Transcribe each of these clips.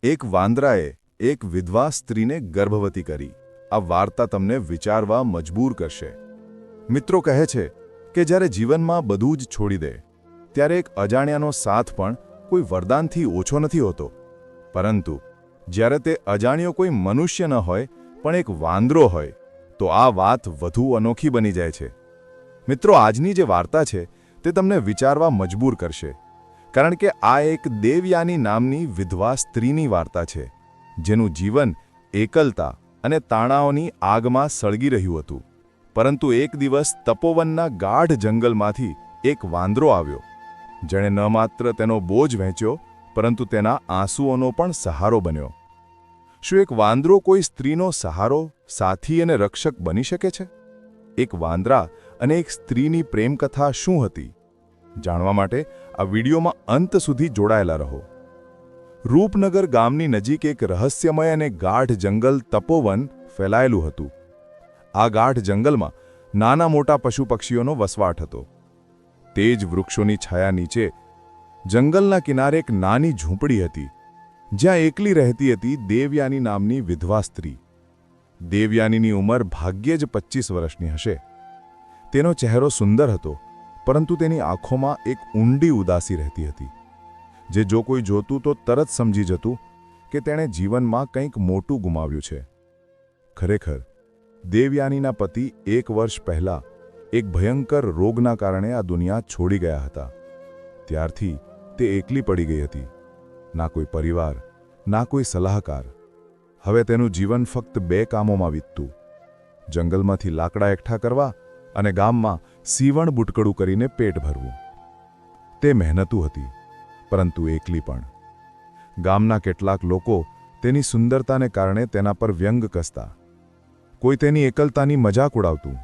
એક વાંદરાએ એક વિધવા સ્ત્રીને ગર્ભવતી કરી. આ વાર્તા તમને વિચારવા મજબૂર કરશે. મિત્રો કહે છે કે જ્યારે જીવનમાં બધું જ છોડી દે ત્યારે એક અજાણ્યાનો સાથ પણ કોઈ વરદાનથી ઓછો નથી હોતો. પરંતુ જ્યારે તે અજાણ્યો કોઈ મનુષ્ય ન હોય પણ એક વાંદરો હોય તો આ વાત વધુ અનોખી બની જાય છે. મિત્રો, આજની જે વાર્તા છે તે તમને વિચારવા મજબૂર કરશે. કારણ કે આ એક દેવયાની નામની વિધવા સ્ત્રીની વાર્તા છે, જેનું જીવન એકલતા અને તાણાઓની આગમાં સળગી રહ્યું હતું. પરંતુ એક દિવસ તપોવનના ગાઢ જંગલમાંથી એક વાંદરો આવ્યો, જેણે ન માત્ર તેનો બોજ વહેંચ્યો પરંતુ તેના આંસુઓનો પણ સહારો બન્યો. શું એક વાંદરો કોઈ સ્ત્રીનો સહારો, સાથી અને રક્ષક બની શકે છે? એક વાંદરા અને એક સ્ત્રીની પ્રેમકથા શું હતી? જાણવા માટે આ વિડીયોમાં અંત સુધી જોડાયેલા રહો. રૂપનગર ગામની નજીક એક રહસ્યમય અને ગાઢ જંગલ તપોવન ફેલાયેલું હતું. આ ગાઢ જંગલમાં નાના મોટા પશુ પક્ષીઓનો વસવાટ હતો. તે જ વૃક્ષોની છાયા નીચે જંગલના કિનારે એક નાની ઝૂંપડી હતી, જ્યાં એકલી રહેતી હતી દેવયાની નામની વિધવા સ્ત્રી. દેવયાનીની ઉંમર ભાગ્યે જ 25 વર્ષની હશે. તેનો ચહેરો સુંદર હતો, પરંતુ તેની આંખોમાં એક ઊંડી ઉદાસી રહેતી હતી, જે જો કોઈ જોતું તો તરત સમજી જતું કે તેણે જીવનમાં કંઈક મોટું ગુમાવ્યું છે. ખરેખર, દેવયાનીના પતિ 1 વર્ષ પહેલાં એક ભયંકર રોગના કારણે આ દુનિયા છોડી ગયા હતા. ત્યારથી તે એકલી પડી ગઈ હતી. ના કોઈ પરિવાર, ના કોઈ સલાહકાર. હવે તેનું જીવન ફક્ત 2 કામોમાં વીતતું: જંગલમાંથી લાકડા એકઠા કરવા અને ગામમાં સીવણ બુટકડું કરીને પેટ ભરવું. તે મહેનતુ હતી, પરંતુ એકલી પણ. ગામના કેટલાક લોકો તેની સુંદરતાને કારણે તેના પર વ્યંગ કસતા. કોઈ તેની એકલતાની મજાક ઉડાવતું,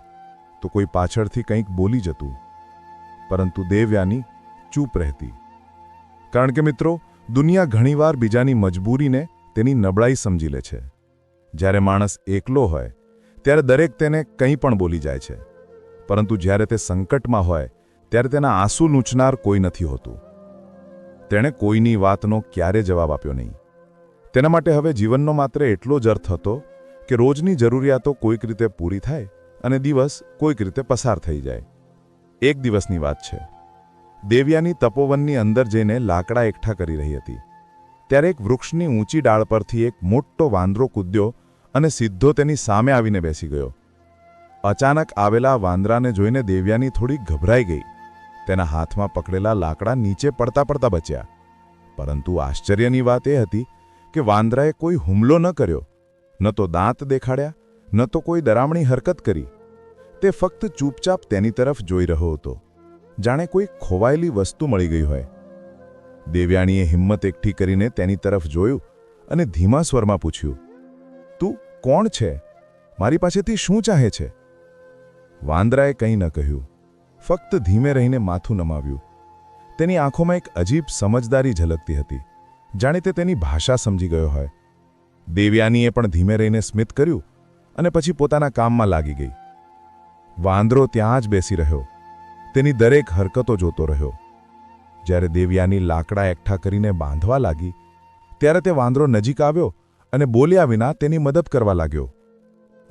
તો કોઈ પાછળથી કંઈક બોલી જતું. પરંતુ દેવયાની ચૂપ રહેતી. કારણ કે મિત્રો, દુનિયા ઘણીવાર બીજાની મજબૂરીને તેની નબળાઈ સમજી લે છે. જ્યારે માણસ એકલો હોય ત્યારે દરેક તેને કંઈ પણ બોલી જાય છે, પરંતુ જ્યારે તે સંકટમાં હોય ત્યારે તેના આંસુ લૂંછનાર કોઈ નથી હોતું. તેણે કોઈની વાતનો ક્યારે જવાબ આપ્યો નહીં. તેના માટે હવે જીવનનો માત્ર એટલો જ અર્થ હતો કે રોજની જરૂરિયાતો કોઈક રીતે પૂરી થાય અને દિવસ કોઈક રીતે પસાર થઈ જાય. એક દિવસની વાત છે. દેવયાની તપોવનની અંદર જઈને લાકડા એકઠા કરી રહી હતી. ત્યારે એક વૃક્ષની ઊંચી ડાળ પરથી એક મોટો વાંદરો કૂદ્યો અને સીધો તેની સામે આવીને બેસી ગયો. અચાનક આવેલા વાંદરાને જોઈને દેવયાની થોડી ગભરાઈ ગઈ. તેના હાથમાં પકડેલા લાકડા નીચે પડતા પડતા બચ્યા. પરંતુ આશ્ચર્યની વાત એ હતી કે વાંદરાએ કોઈ હુમલો ન કર્યો, ન તો દાંત દેખાડ્યા, ન તો કોઈ ડરામણી હરકત કરી. તે ફક્ત ચૂપચાપ તેની તરફ જોઈ રહ્યો હતો, જાણે કોઈ ખોવાયેલી વસ્તુ મળી ગઈ હોય. દેવયાનીએ હિંમત એકઠી કરીને તેની તરફ જોયું અને ધીમા સ્વરમાં પૂછ્યું, "તું કોણ છે? મારી પાસેથી શું ચાહે છે?" વાંદરાએ કંઈ ન કહ્યું, ફક્ત ધીમે રહીને માથું નમાવ્યું. તેની આંખોમાં એક અજીબ સમજદારી ઝલકતી હતી, જાણે તે તેની ભાષા સમજી ગયો હોય. દેવયાનીએ પણ ધીમે રહીને સ્મિત કર્યું અને પછી પોતાના કામમાં લાગી ગઈ. વાંદરો ત્યાં જ બેસી રહ્યો, તેની દરેક હરકતો જોતો રહ્યો. જ્યારે દેવયાની લાકડા એકઠા કરીને બાંધવા લાગી ત્યારે તે વાંદરો નજીક આવ્યો અને બોલ્યા વિના તેની મદદ કરવા લાગ્યો.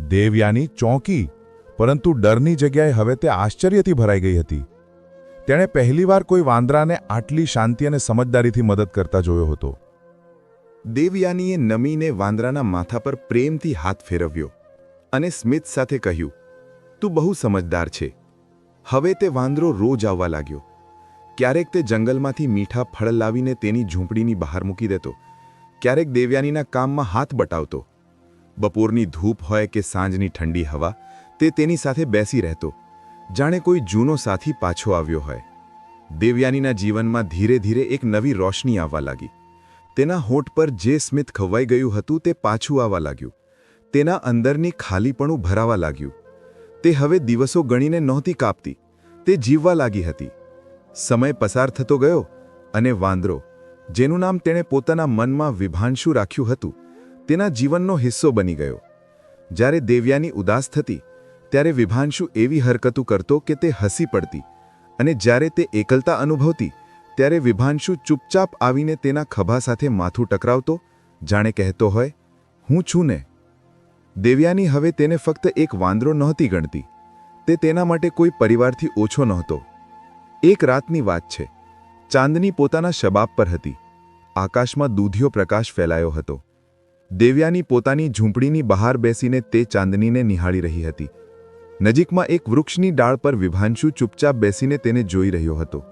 દેવયાની ચોંકી, પરંતુ ડરની જગ્યાએ હવે તે આશ્ચર્યથી ભરાઈ ગઈ હતી. તેણે પહેલીવાર કોઈ વાંદરાને આટલી શાંતિ અને સમજદારીથી મદદ કરતા જોયો હતો. દેવયાનીએ નમીને વાંદરાના માથા પર પ્રેમથી હાથ ફેરવ્યો અને સ્મિત સાથે કહ્યું, "તું બહુ સમજદાર છે." હવે તે વાંદરો રોજ આવવા લાગ્યો. ક્યારેક તે જંગલમાંથી મીઠા ફળ લાવીને તેની ઝૂંપડીની બહાર મૂકી દેતો, ક્યારેક દેવયાનીના કામમાં હાથ બટાવતો. બપોરની ધૂપ હોય કે સાંજની ઠંડી હવા, તે તેની સાથે બેસી રહેતો, જાણે કોઈ જૂનો સાથી પાછો આવ્યો હોય. દેવયાનીના જીવનમાં ધીરે ધીરે એક નવી રોશની આવવા લાગી. તેના હોઠ પર જે સ્મિત ખવાઈ ગયું હતું તે પાછું આવવા લાગ્યું. તેના અંદરની ખાલીપણું ભરાવા લાગ્યું. તે હવે દિવસો ગણીને નહોતી કાપતી, તે જીવવા લાગી હતી. સમય પસાર થતો ગયો અને વાંદરો, જેનું નામ તેણે પોતાના મનમાં વિભાંશુ રાખ્યું હતું, તેના જીવનનો હિસ્સો બની ગયો. જ્યારે દેવયાની ઉદાસ થતી ત્યારે વિભાંશુ એવી હરકતો કરતો કે તે હસી પડતી, અને જ્યારે તે એકલતા અનુભવતી ત્યારે વિભાંશુ ચૂપચાપ આવીને તેના ખભા સાથે માથું ટકરાવતો, જાણે કહેતો હોય, હું છું ને. દેવયાની હવે તેને ફક્ત એક વાંદરો નહોતી ગણતી. તે તેના માટે કોઈ પરિવારથી ઓછો નહોતો. એક રાતની વાત છે. ચાંદની પોતાના શબાબ પર હતી. આકાશમાં દૂધિયો પ્રકાશ ફેલાયો હતો. દેવયાની પોતાની ઝૂંપડીની બહાર બેસીને તે ચાંદનીને નિહાળી રહી હતી. નજીકમાં એક વૃક્ષની ડાળ પર વિભાંશુ ચૂપચાપ બેસીને તેને જોઈ રહ્યો હતો.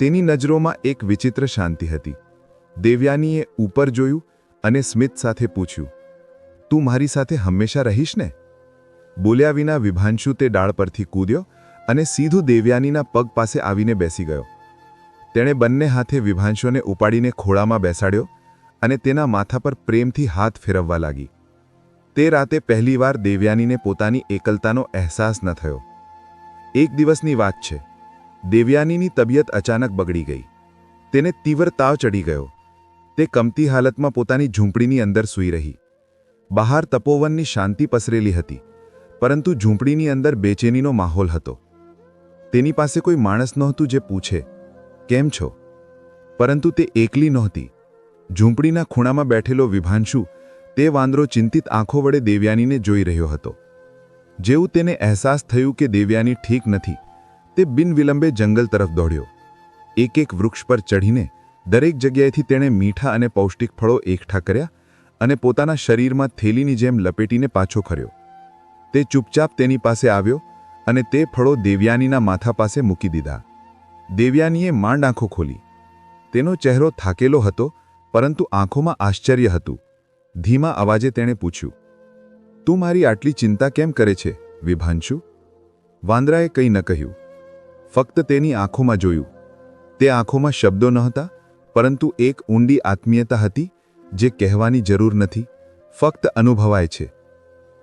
તેની નજરોમાં એક વિચિત્ર શાંતિ હતી. દેવયાનીએ ઉપર જોયું અને સ્મિત સાથે પૂછ્યું, તું મારી સાથે હંમેશા રહીશ ને? બોલ્યા વિના વિભાંશુ તે ડાળ પરથી કૂદ્યો અને સીધું દેવયાનીના પગ પાસે આવીને બેસી ગયો. તેણે બંને હાથે વિભાંશુને ઉપાડીને ખોળામાં બેસાડ્યો અને તેના માથા પર પ્રેમથી હાથ ફેરવવા લાગી. તે રાતે પહેલીવાર દેવયાનીને પોતાની એકલતાનો અહેસાસ ન થયો. એક દિવસની વાત છે. દેવયાનીની તબિયત અચાનક બગડી ગઈ. તેને તીવ્ર તાવ ચડી ગયો. તે કમતી હાલતમાં પોતાની ઝૂંપડીની અંદર સૂઈ રહી. બહાર તપોવનની શાંતિ પસરેલી હતી, પરંતુ ઝૂંપડીની અંદર બેચેનીનો માહોલ હતો. તેની પાસે કોઈ માણસ નહોતું જે પૂછે, કેમ છો? પરંતુ તે એકલી નહોતી. ઝૂંપડીના ખૂણામાં બેઠેલો વિભાંશુ, તે વાંદરો ચિંતિત આંખો વડે દેવયાનીને જોઈ રહ્યો હતો. જેવું તેને અહેસાસ થયું કે દેવયાની ઠીક નથી, તે બિનવિલંબે જંગલ તરફ દોડ્યો. એક એક વૃક્ષ પર ચઢીને દરેક જગ્યાએથી તેણે મીઠા અને પૌષ્ટિક ફળો એકઠા કર્યા અને પોતાના શરીરમાં થેલીની જેમ લપેટીને પાછો ખર્યો. તે ચૂપચાપ તેની પાસે આવ્યો અને તે ફળો દેવયાનીના માથા પાસે મૂકી દીધા. દેવયાનીએ માંડ આંખો ખોલી. તેનો ચહેરો થાકેલો હતો, પરંતુ આંખોમાં આશ્ચર્ય હતું. ધીમા અવાજે તેણે પૂછ્યું, તું મારી આટલી ચિંતા કેમ કરે છે, વિભાંશુ? વાંદરાએ કંઈ ન કહ્યું. ફક્ત તેની આંખોમાં જોયું. તે આંખોમાં શબ્દો નહોતા, પરંતુ એક ઊંડી આત્મીયતા હતી જે કહેવાની જરૂર નથી, ફક્ત અનુભવાય છે.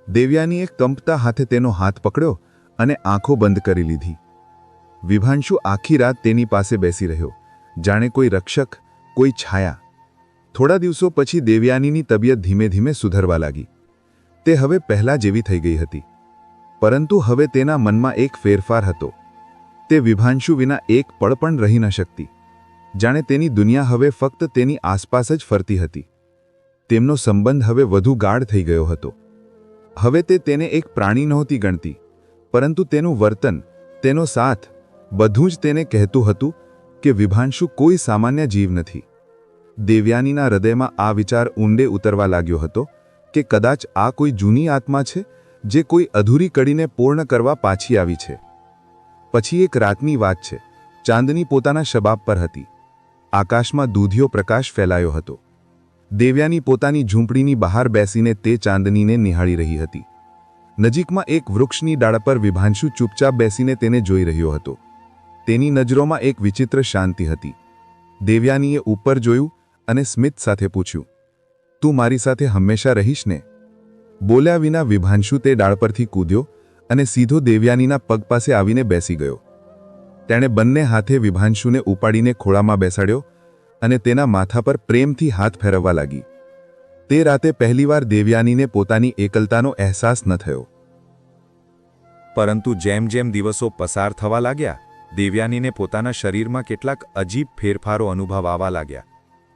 દેવયાનીએ કંપતા હાથે તેનો હાથ પકડ્યો અને આંખો બંધ કરી લીધી. વિભાંશુ આખી રાત તેની પાસે બેસી રહ્યો, જાણે કોઈ રક્ષક, કોઈ છાયા. થોડા દિવસો પછી દેવયાનીની તબિયત ધીમે ધીમે સુધરવા લાગી. તે હવે પહેલા જેવી થઈ ગઈ હતી, પરંતુ હવે તેના મનમાં એક ફેરફાર હતો. તે વિભાંશુ વિના એક પળ પણ રહી ન શકતી. જાણે તેની દુનિયા હવે ફક્ત તેની આસપાસ જ ફરતી હતી. તેમનો સંબંધ હવે વધુ ગાઢ થઈ ગયો હતો. હવે તે તેને એક પ્રાણી નહોતી ગણતી, પરંતુ તેનું વર્તન, તેનો સાથ, બધું જ તેને કહેતું હતું કે વિભાંશુ કોઈ સામાન્ય જીવ નથી. દેવયાનીના હૃદયમાં આ વિચાર ઊંડે ઉતરવા લાગ્યો હતો કે કદાચ આ કોઈ જૂની આત્મા છે જે કોઈ અધૂરી કડીને પૂર્ણ કરવા પાછી આવી છે. પછી એક રાતની વાત છે. ચાંદની પોતાના શબાબ પર હતી. આકાશમાં દૂધિયો પ્રકાશ ફેલાયો હતો. દેવયાની પોતાની ઝૂંપડીની બહાર બેસીને તે ચાંદનીને નિહાળી રહી હતી. નજીકમાં એક વૃક્ષની ડાળ પર વિભાંશુ ચૂપચાપ બેસીને તેને જોઈ રહ્યો હતો. તેની નજરોમાં એક વિચિત્ર શાંતિ હતી. દેવયાનીએ ઉપર જોયું અને સ્મિત સાથે પૂછ્યું, તું મારી સાથે હંમેશા રહીશ ને? બોલ્યા વિના વિભાંશુ તે ડાળ પરથી કૂદ્યો અને સીધો દેવયાનીના પગ પાસે આવીને બેસી ગયો. તેણે બંને હાથે વિભાંશુને ઉપાડીને ખોળામાં બેસાડ્યો અને તેના માથા પર પ્રેમથી હાથ ફેરવવા લાગી. તે રાતે પહેલીવાર દેવયાનીને પોતાની એકલતાનો અહેસાસ ન થયો. પરંતુ જેમ જેમ દિવસો પસાર થવા લાગ્યા, દેવયાનીને પોતાના શરીરમાં કેટલાક અજીબ ફેરફારો અનુભવાવા લાગ્યા.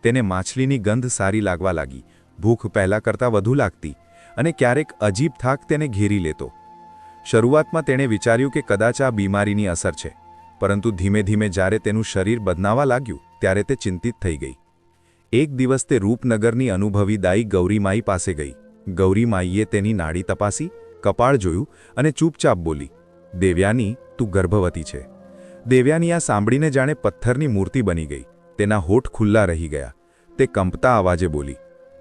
તેને માછલીની ગંધ સારી લાગવા લાગી, ભૂખ પહેલાં કરતાં વધુ લાગતી અને ક્યારેક અજીબ થાક તેને ઘેરી લેતો. શરૂઆતમાં તેણે વિચાર્યું કે કદાચ આ બીમારીની અસર છે, પરંતુ ધીમે ધીમે જ્યારે તેનું શરીર બદલાવા લાગ્યું ત્યારે તે ચિંતિત થઈ ગઈ. એક દિવસ તે રૂપનગરની અનુભવી દાઈ ગૌરીમાઈ પાસે ગઈ. ગૌરીમાઈએ તેની નાડી તપાસી, કપાળ જોયું અને ચૂપચાપ બોલી, દેવયાની, તું ગર્ભવતી છે. દેવયાની આ સાંભળીને જાણે પથ્થરની મૂર્તિ બની ગઈ. તેના હોઠ ખુલ્લા રહી ગયા. તે કંપતા અવાજે બોલી,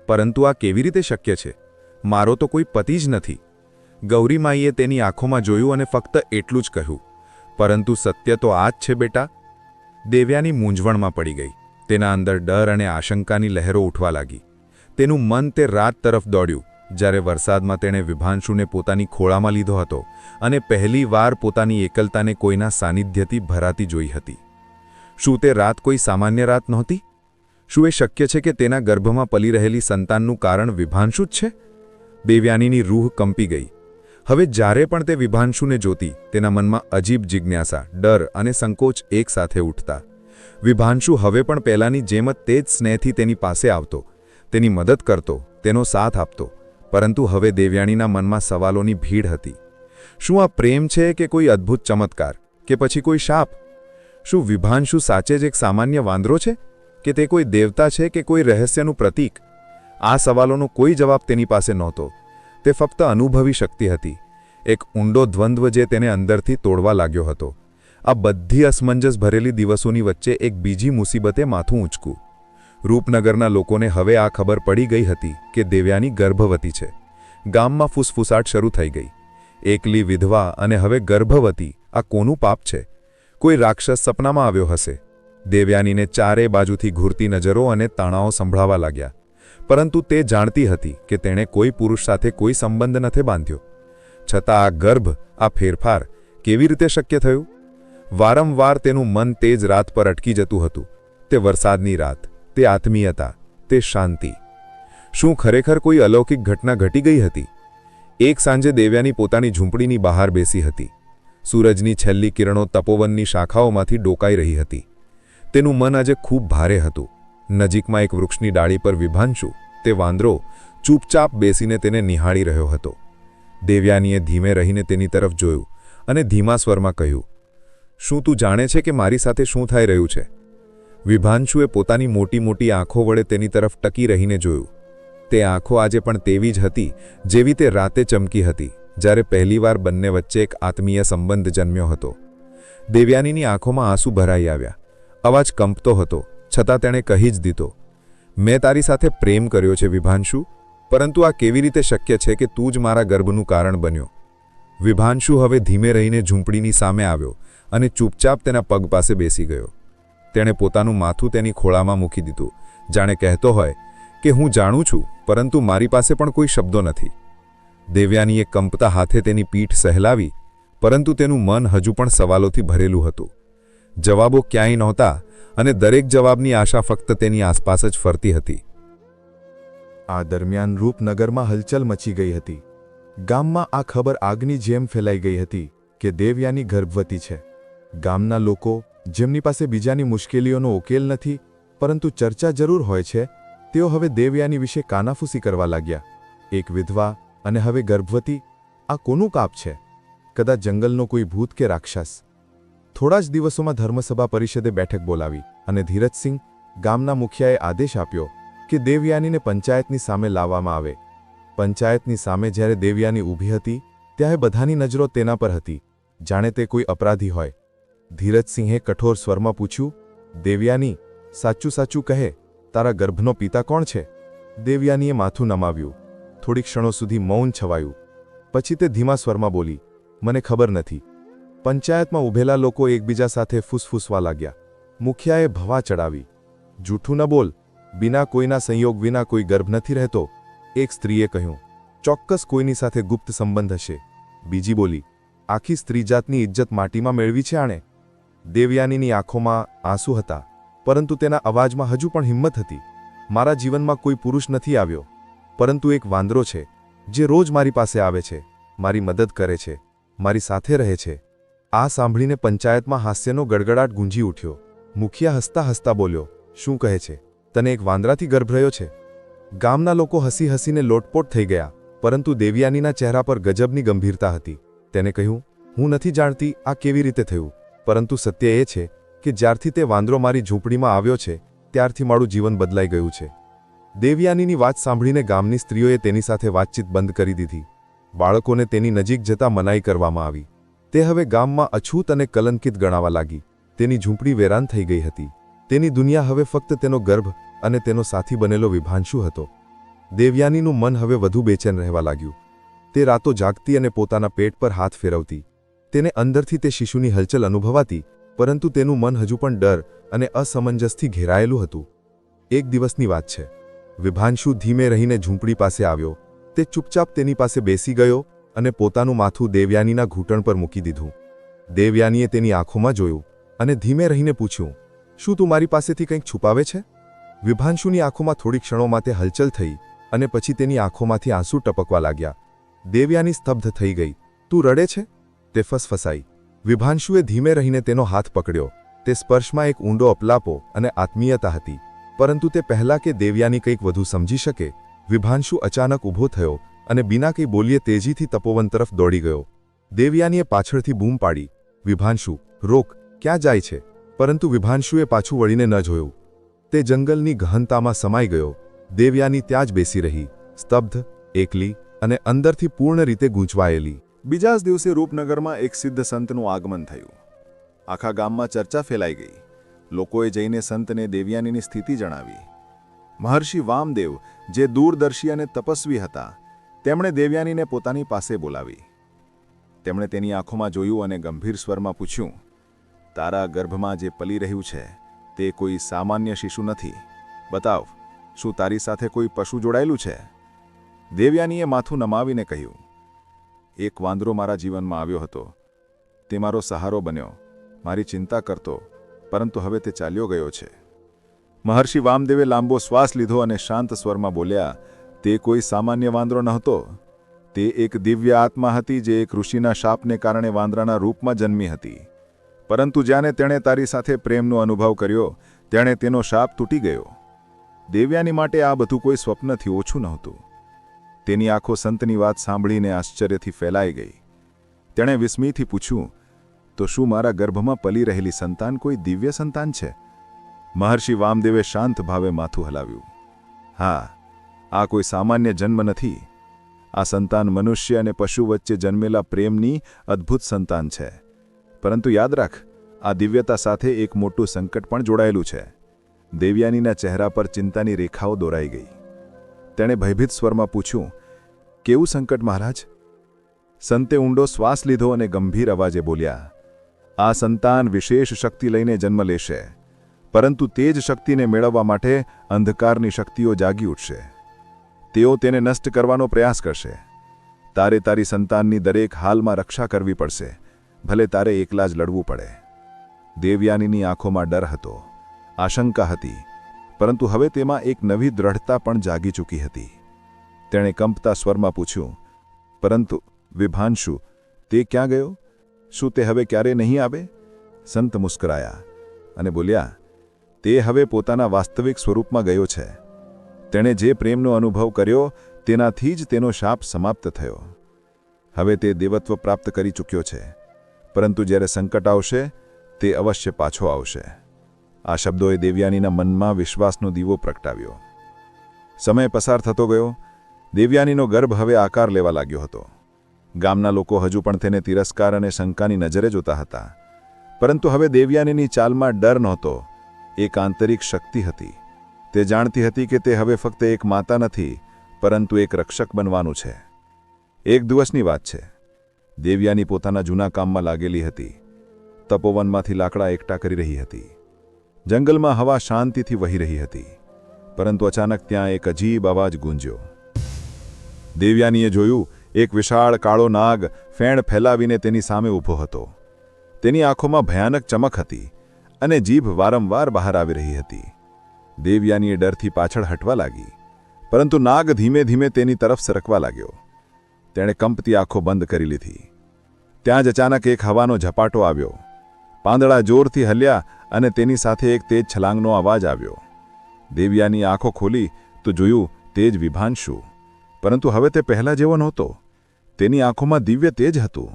પરંતુ આ કેવી રીતે શક્ય છે? મારો તો કોઈ પતિ જ નથી. ગૌરીમાઈએ તેની આંખોમાં જોયું અને ફક્ત એટલું જ કહ્યું, પરંતુ સત્ય તો આ જ છે બેટા. દેવયાની મૂંઝવણમાં પડી ગઈ. તેના અંદર ડર અને આશંકાની લહેરો ઉઠવા લાગી. તેનું મન તે રાત તરફ દોડ્યું જ્યારે વરસાદમાં તેણે વિભાંશુને પોતાની ખોળામાં લીધો હતો અને પહેલી વાર પોતાની એકલતાને કોઈના સાનિધ્યથી ભરાતી જોઈ હતી. શું તે રાત કોઈ સામાન્ય રાત નહોતી? શું એ શક્ય છે કે તેના ગર્ભમાં પલી રહેલી સંતાનનું કારણ વિભાંશુ જ છે? દેવયાનીની રૂહ કંપી ગઈ. હવે જ્યારે પણ તે વિભાંશુને જોતી, તેના મનમાં અજીબ જિજ્ઞાસા, ડર અને સંકોચ એકસાથે ઉઠતા. વિભાંશુ હવે પણ પહેલાંની જેમ જ તે જ સ્નેહથી તેની પાસે આવતો. તેની મદદ કરતો, તેનો સાથ આપતો, પરંતુ હવે દેવયાનીના મનમાં સવાલોની ભીડ હતી. શું આ પ્રેમ છે કે કોઈ અદ્ભુત ચમત્કાર, કે પછી કોઈ શાપ? શું વિભાંશુ સાચે જ એક સામાન્ય વાંદરો છે, કે તે કોઈ દેવતા છે કે કોઈ રહસ્યનું પ્રતીક? આ સવાલોનો કોઈ જવાબ તેની પાસે નહોતો. તે ફક્ત અનુભવી શક્તિ હતી, એક ઊંડો દ્વંદ્વ જે તેને અંદરથી તોડવા લાગ્યો હતો. આ બધી અસમંજસ ભરેલી દિવસોની વચ્ચે એક બીજી મુસીબતે માથું ઊંચકું. રૂપનગરના લોકોને હવે આ ખબર પડી ગઈ હતી કે દેવયાની ગર્ભવતી છે. ગામમાં ફૂસફૂસાટ શરૂ થઈ ગઈ. એકલી વિધવા અને હવે ગર્ભવતી, આ કોનું પાપ છે? કોઈ રાક્ષસ સપનામાં આવ્યો હશે. દેવયાનીને ચારે બાજુથી ઘૂરતી નજરો અને તાણાઓ સંભળાવા લાગ્યા. પરંતુ તે જાણતી હતી કે તેણે કોઈ પુરુષ સાથે કોઈ સંબંધ નથી બાંધ્યો. છતાં આ ગર્ભ, આ ફેરફાર કેવી રીતે શક્ય થયું? વારંવાર તેનું મન તે જ રાત પર અટકી જતું હતું. તે વરસાદની રાત, તે આત્મીયતા, તે શાંતિ. શું ખરેખર કોઈ અલૌકિક ઘટના ઘટી ગઈ હતી? એક સાંજે દેવયાની પોતાની ઝૂંપડીની બહાર બેસી હતી. સૂરજની છેલ્લી કિરણો તપોવનની શાખાઓમાંથી ડોકાઈ રહી હતી. તેનું મન આજે ખૂબ ભારે હતું. નજીકમાં એક વૃક્ષની ડાળી પર વિભાંશુ, તે વાંદરો, ચૂપચાપ બેસીને તેને નિહાળી રહ્યો હતો. દેવયાનીએ ધીમે રહીને તેની તરફ જોયું અને ધીમા સ્વરમાં કહ્યું, શું તું જાણે છે કે મારી સાથે શું થઈ રહ્યું છે? વિભાંશુએ પોતાની મોટી મોટી આંખો વડે તેની તરફ ટકી રહીને જોયું. તે આંખો આજે પણ તેવી જ હતી જેવી તે રાતે ચમકી હતી, જ્યારે પહેલીવાર બંને વચ્ચે એક આત્મીય સંબંધ જન્મ્યો હતો. દેવયાનીની આંખોમાં આંસુ ભરાઈ આવ્યા. અવાજ કંપતો હતો, છતાં તેણે કહી જ દીધો, મેં તારી સાથે પ્રેમ કર્યો છે વિભાંશુ, પરંતુ આ કેવી રીતે શક્ય છે કે તું જ મારા ગર્ભનું કારણ બન્યો? વિભાંશુ હવે ધીમે રહીને ઝૂંપડીની સામે આવ્યો અને ચૂપચાપ તેના પગ પાસે બેસી ગયો. તેણે પોતાનું માથું તેની ખોળામાં મૂકી દીધું, જાણે કહેતો હોય કે હું જાણું છું, પરંતુ મારી પાસે પણ કોઈ શબ્દો નથી. દેવયાનીએ કંપતા હાથે તેની પીઠ સહેલાવી, પરંતુ તેનું મન હજુ પણ સવાલોથી ભરેલું હતું. જવાબો ક્યાંય નહોતા અને દરેક જવાબની આશા ફક્ત તેની આસપાસ જ ફરતી હતી. આ દરમિયાન રૂપનગરમાં હલચલ મચી ગઈ હતી. ગામમાં આ ખબર આગની જેમ ફેલાઈ ગઈ હતી કે દેવયાની ગર્ભવતી છે. ગામના લોકો, જેમની પાસે બીજાની મુશ્કેલીઓનો ઉકેલ નથી, પરંતુ ચર્ચા જરૂર હોય છે, તેઓ હવે દેવયાની વિશે કાનાફૂસી કરવા લાગ્યા. એક વિધવા અને હવે ગર્ભવતી, આ કોનું કાપ છે? કદાચ જંગલનો કોઈ ભૂત કે રાક્ષસ. થોડા જ દિવસોમાં ધર્મસભા પરિષદે બેઠક બોલાવી અને ધીરજસિંહ, ગામના મુખિયાએ આદેશ આપ્યો કે દેવયાનીને પંચાયતની સામે લાવવામાં આવે. પંચાયતની સામે જ્યારે દેવયાની ઊભી હતી, ત્યારે બધાની નજરો તેના પર હતી, જાણે તે કોઈ અપરાધી હોય. ધીરજસિંહે કઠોર સ્વરમાં પૂછ્યું, દેવયાની, સાચું સાચું કહે, તારા ગર્ભનો પિતા કોણ છે? દેવયાનીએ માથું નમાવ્યું. થોડી ક્ષણો સુધી મૌન છવાયું. પછી તે ધીમા સ્વરમાં બોલી, મને ખબર નથી. પંચાયતમાં ઊભેલા લોકો એકબીજા સાથે ફૂસફૂસવા લાગ્યા. મુખિયાએ ભવા ચડાવી, જૂઠું ન બોલ, બિના કોઈના સંયોગ વિના કોઈ ગર્ભ નથી રહેતો. એક સ્ત્રીએ કહ્યું, ચોક્કસ કોઈની સાથે ગુપ્ત સંબંધ હશે. બીજી બોલી, આખી સ્ત્રીજાતની ઇજ્જત માટીમાં મેળવી છે આણે. દેવયાનીની આંખોમાં આંસુ હતા, પરંતુ તેના અવાજમાં હજુ પણ હિંમત હતી. મારા જીવનમાં કોઈ પુરુષ નથી આવ્યો, પરંતુ એક વાંદરો છે, જે રોજ મારી પાસે આવે છે, મારી મદદ કરે છે, મારી સાથે રહે છે. આ સાંભળીને પંચાયતમાં હાસ્યનો ગડગડાટ ગુંજી ઉઠ્યો. મુખિયા હસતા હસતા બોલ્યો, શું કહે છે? તને એક વાંદરાથી ગર્ભ રહ્યો છે? ગામના લોકો હસી હસીને લોટપોટ થઈ ગયા, પરંતુ દેવયાનીના ચહેરા પર ગજબની ગંભીરતા હતી. તેને કહ્યું, હું નથી જાણતી આ કેવી રીતે થયું, પરંતુ સત્ય એ છે કે જ્યારથી તે વાંદરો મારી ઝૂંપડીમાં આવ્યો છે, ત્યારથી મારું જીવન બદલાઈ ગયું છે. દેવયાનીની વાત સાંભળીને ગામની સ્ત્રીઓએ તેની સાથે વાતચીત બંધ કરી દીધી. બાળકોને તેની નજીક જતા મનાઈ કરવામાં આવી. તે હવે ગામમાં અછૂત અને કલંકિત ગણાવા લાગી. તેની ઝૂંપડી વેરાન થઈ ગઈ હતી. તેની દુનિયા હવે ફક્ત તેનો ગર્ભ અને તેનો સાથી બનેલો વિભાંશુ હતો. દેવયાનીનું મન હવે વધુ બેચેન રહેવા લાગ્યું. તે રાતો જાગતી અને પોતાના પેટ પર હાથ ફેરવતી. તેને અંદરથી તે શિશુની હલચલ અનુભવાતી, પરંતુ તેનું મન હજુ પણ ડર અને અસમંજસથી ઘેરાયેલું હતું. એક દિવસની વાત છે. વિભાંશુ ધીમે રહીને ઝૂંપડી પાસે આવ્યો. તે ચૂપચાપ તેની પાસે બેસી ગયો અને પોતાનું માથું દેવયાનીના ઘૂંટણ પર મૂકી દીધું. દેવયાનીએ તેની આંખોમાં જોયું અને ધીમે રહીને પૂછ્યું, શું તું મારી પાસેથી કંઈક છુપાવે છે? વિભાંશુની આંખોમાં થોડી ક્ષણો માટે હલચલ થઈ અને પછી તેની આંખોમાંથી આંસુ ટપકવા લાગ્યા. દેવયાની સ્તબ્ધ થઈ ગઈ. તું રડે છે? તે ફસફસાઈ. વિભાંશુએ ધીમે રહીને તેનો હાથ પકડ્યો. તે સ્પર્શમાં એક ઊંડો અપલાપો અને આત્મીયતા હતી. પરંતુ તે પહેલાં કે દેવયાની કંઈક વધુ સમજી શકે, વિભાંશુ અચાનક ઊભો થયો અને બિના કંઈ બોલીએ તેજીથી તપોવન તરફ દોડી ગયો. દેવયાનીએ પાછળથી બૂમ પાડી, વિભાંશુ, રોક, ક્યાં જાય છે? પરંતુ વિભાંશુએ પાછું વળીને ન જોયું. તે જંગલની ગહનતામાં સમાઈ ગયો. દેવયાની ત્યાં જ બેસી રહી, સ્તબ્ધ, એકલી અને અંદરથી પૂર્ણ રીતે ગૂંચવાયેલી. બીજા જ દિવસે રૂપનગરમાં એક સિદ્ધ સંતનું આગમન થયું. આખા ગામમાં ચર્ચા ફેલાઈ ગઈ. લોકોએ જઈને સંતને દેવયાનીની સ્થિતિ જણાવી. મહર્ષિ વામદેવ, જે દૂરદર્શી અને તપસ્વી હતા, તેમણે દેવયાનીને પોતાની પાસે બોલાવી. તેમણે તેની આંખોમાં જોયું અને ગંભીર સ્વરમાં પૂછ્યું, તારા ગર્ભમાં જે પલી રહ્યું છે તે કોઈ સામાન્ય શિશુ નથી. બતાવ, શું તારી સાથે કોઈ પશુ જોડાયેલું છે? દેવયાનીએ માથું નમાવીને કહ્યું, એક વાંદરો મારા જીવનમાં આવ્યો હતો. તે મારો સહારો બન્યો, મારી ચિંતા કરતો, પરંતુ હવે તે ચાલ્યો ગયો છે. મહર્ષિ વામદેવે લાંબો શ્વાસ લીધો અને શાંત સ્વરમાં બોલ્યા, તે કોઈ સામાન્ય વાંદરો નહોતો. તે એક દિવ્ય આત્મા હતી જે એક ઋષિના શાપને કારણે વાંદરાના રૂપમાં જન્મી હતી. પરંતુ જ્યારે તેણે તારી સાથે પ્રેમનો અનુભવ કર્યો, તેણે તેનો શાપ તૂટી ગયો. દેવયાની માટે આ બધું કોઈ સ્વપ્નથી ઓછું નહોતું. તેની આંખો સંતની વાત સાંભળીને આશ્ચર્યથી ફેલાઈ ગઈ. તેણે વિસ્મયથી પૂછ્યું, તો શું મારા ગર્ભમાં પલી રહેલી સંતાન કોઈ દિવ્ય સંતાન છે? મહર્ષિ વામદેવે શાંત ભાવે માથું હલાવ્યું. હા, આ કોઈ સામાન્ય જન્મ નથી. આ સંતાન મનુષ્ય અને પશુ વચ્ચે જન્મેલા પ્રેમની અદ્ભુત સંતાન છે. પરંતુ યાદ રાખ, આ દિવ્યતા સાથે એક મોટું સંકટ પણ જોડાયેલું છે. દેવયાનીના ચહેરા પર ચિંતાની રેખાઓ દોરાઈ ગઈ. તેણે ભયભીત સ્વરમાં પૂછ્યું, કેવું સંકટ મહારાજ? સંતે ઊંડો શ્વાસ લીધો અને ગંભીર અવાજે બોલ્યા, આ સંતાન વિશેષ શક્તિ લઈને જન્મ લેશે, પરંતુ તે જ શક્તિને મેળવવા માટે અંધકારની શક્તિઓ જાગી ઉઠશે. તેઓ તેને નષ્ટ કરવાનો પ્રયાસ કરશે. તારે તારી સંતાનની દરેક હાલમાં રક્ષા કરવી પડશે, ભલે તારે એકલા જ લડવું પડે. દેવયાનીની આંખોમાં ડર હતો, આશંકા હતી, પરંતુ હવે તેમાં એક નવી દ્રઢતા પણ જાગી ચૂકી હતી. તેણે કંપતા સ્વરમાં પૂછ્યું, પરંતુ વિભાંશુ, તે ક્યાં ગયો? શું તે હવે ક્યારે નહીં આવે? સંત મુસ્કરાયા અને બોલ્યા, તે હવે પોતાના વાસ્તવિક સ્વરૂપમાં ગયો છે. તેણે જે પ્રેમનો અનુભવ કર્યો તેનાથી જ તેનો શાપ સમાપ્ત થયો. હવે તે દેવત્વ પ્રાપ્ત કરી ચૂક્યો છે, પરંતુ જ્યારે સંકટ આવશે તે અવશ્ય પાછો આવશે. આ શબ્દોએ દેવયાનીના મનમાં વિશ્વાસનો દીવો પ્રગટાવ્યો. સમય પસાર થતો ગયો. દેવયાનીનો ગર્ભ હવે આકાર લેવા લાગ્યો હતો. ગામના લોકો હજુ પણ તેને તિરસ્કાર અને શંકાની નજરે જોતા હતા. પરંતુ હવે દેવયાનીની ચાલમાં ડર નહોતો, એક આંતરિક શક્તિ હતી. તે જાણતી હતી કે તે હવે ફક્ત એક માતા નથી, પરંતુ એક રક્ષક બનવાનું છે. એક દિવસની વાત છે. દેવયાની પોતાના જૂના કામમાં લાગેલી હતી. તપોવનમાંથી લાકડા એકઠા કરી રહી હતી. જંગલમાં હવા શાંતિથી વહી રહી હતી, પરંતુ અચાનક ત્યાં એક અજીબ અવાજ ગુંજ્યો. દેવયાનીએ જોયું, એક વિશાળ કાળો નાગ ફેણ ફેલાવીને તેની સામે ઊભો હતો. તેની આંખોમાં ભયાનક ચમક હતી અને જીભ વારંવાર બહાર આવી રહી હતી. દેવયાનીએ ડરથી પાછળ હટવા લાગી, પરંતુ નાગ ધીમે ધીમે તેની તરફ સરકવા લાગ્યો. તેણે કંપતી આંખો બંધ કરી લીધી. ત્યાં જ અચાનક એક હવાનો ઝપાટો આવ્યો. પાંદડા જોરથી હલ્યા અને તેની સાથે એક તેજ છલાંગનો અવાજ આવ્યો. દેવયાની આંખો ખોલી તો જોયું તે જ વિભાંશુ, પરંતુ હવે તે પહેલા જેવો નહોતો. તેની આંખોમાં દિવ્ય તેજ હતું.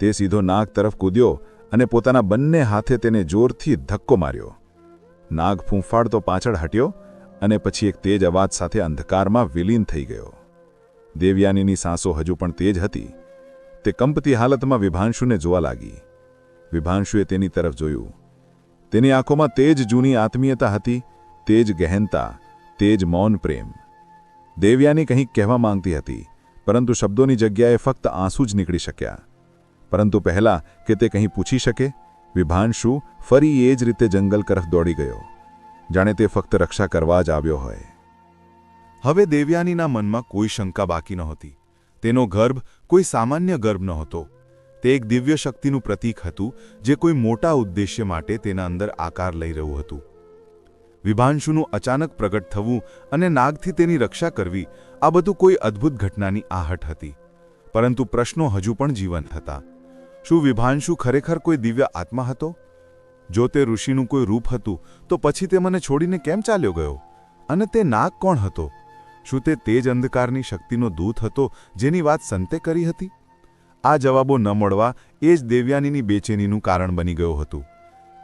તે સીધો નાગ તરફ કૂદ્યો અને પોતાના બંને હાથે તેને જોરથી ધક્કો માર્યો. નાગ ફૂંફાડતો પાછળ હટ્યો અને પછી એક તેજ અવાજ સાથે અંધકારમાં વિલીન થઈ ગયો. દેવયાનીની સાંસો હજુ પણ તેજ હતી. તે કંપતી હાલતમાં વિભાંશુને જોવા લાગી. વિભાંશુએ તેની તરફ જોયું. તેની આંખોમાં તે જ જૂની આત્મીયતા હતી, તે જ ગહેનતા, તે જ મૌન પ્રેમ. દેવયાની કંઈક કહેવા માંગતી હતી, પરંતુ શબ્દોની જગ્યાએ ફક્ત આંસુ જ નીકળી શક્યા. પરંતુ પહેલાં કે તે કંઈ પૂછી શકે, વિભાંશુ ફરી એ જ રીતે જંગલ તરફ દોડી ગયો, જાણે તે ફક્ત રક્ષા કરવા જ આવ્યો હોય. હવે દેવયાનીના મનમાં કોઈ શંકા બાકી નહોતી. તેનો ગર્ભ કોઈ સામાન્ય ગર્ભ નહોતો. તે એક દિવ્ય શક્તિનું પ્રતીક હતું, જે કોઈ મોટા ઉદ્દેશ્ય માટે તેના અંદર આકાર લઈ રહ્યું હતું. વિભાંશુનું અચાનક પ્રગટ થવું અને નાગથી તેની રક્ષા કરવી, આ બધું કોઈ અદ્ભુત ઘટનાની આહટ હતી. પરંતુ પ્રશ્નો હજુ પણ જીવંત હતા. શું વિભાંશુ ખરેખર કોઈ દિવ્ય આત્મા હતો? જો તે ઋષિનું કોઈ રૂપ હતું તો પછી તે મને છોડીને કેમ ચાલ્યો ગયો? અને તે નાગ કોણ હતો? શું તે જ અંધકારની શક્તિનો દૂત હતો જેની વાત સંતે કરી હતી? આ જવાબો ન મળવા એ જ દેવયાનીની બેચેનીનું કારણ બની ગયું હતું.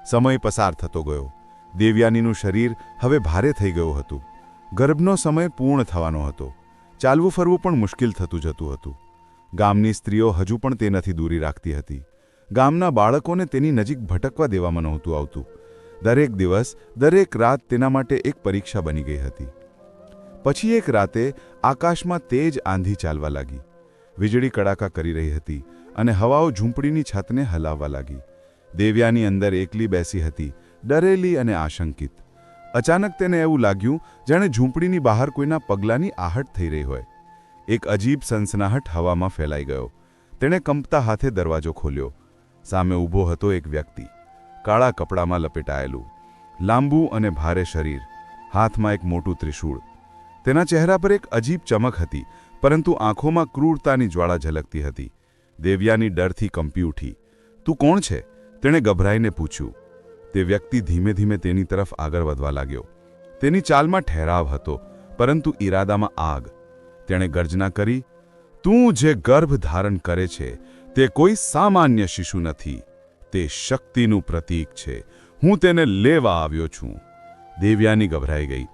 સમય પસાર થતો ગયો. દેવયાનીનું શરીર હવે ભારે થઈ ગયું હતું. ગર્ભનો સમય પૂર્ણ થવાનો હતો. ચાલવું ફરવું પણ મુશ્કેલ થતું જતું હતું. ગામની સ્ત્રીઓ હજુ પણ તેનાથી દૂરી રાખતી હતી. ગામના બાળકોને તેની નજીક ભટકવા દેવામાં નહોતું આવતું. દરેક દિવસ, દરેક રાત તેના માટે એક પરીક્ષા બની ગઈ હતી. પછી એક રાતે આકાશમાં તેજ આંધી ચાલવા લાગી. વીજળી કડાકા કરી રહી હતી અને હવાઓ ઝૂંપડીની છતને હલાવવા લાગી. દેવયાની અંદર એકલી બેસી હતી, ડરેલી અને આશંકિત. અચાનક તેને એવું લાગ્યું જાણે ઝૂંપડીની બહાર કોઈના પગલાંની આહટ થઈ રહી હોય. એક અજીબ સનસનાહટ હવામાં ફેલાઈ ગયો. તેણે કંપતા હાથે દરવાજો ખોલ્યો. સામે ઊભો હતો એક વ્યક્તિ, કાળા કપડામાં લપેટાયેલું, લાંબુ અને ભારે શરીર, હાથમાં એક મોટું ત્રિશૂળ. તેના ચહેરા પર એક અજીબ ચમક હતી, પરંતુ આંખોમાં ક્રૂરતાની જ્વાળા ઝલકતી હતી. દેવયાની ડરથી કંપી ઉઠી. તું કોણ છે? તેણે ગભરાઈને પૂછ્યું. તે વ્યક્તિ ધીમે ધીમે તેની તરફ આગળ વધવા લાગ્યો. તેની ચાલમાં ઠહેરાવ હતો, પરંતુ ઈરાદામાં આગ. તેણે ગર્જના કરી, તું જે ગર્ભ ધારણ કરે છે તે કોઈ સામાન્ય શિશુ નથી. તે શક્તિનું પ્રતીક છે. હું તેને લેવા આવ્યો છું. દેવયાની ગભરાઈ ગઈ.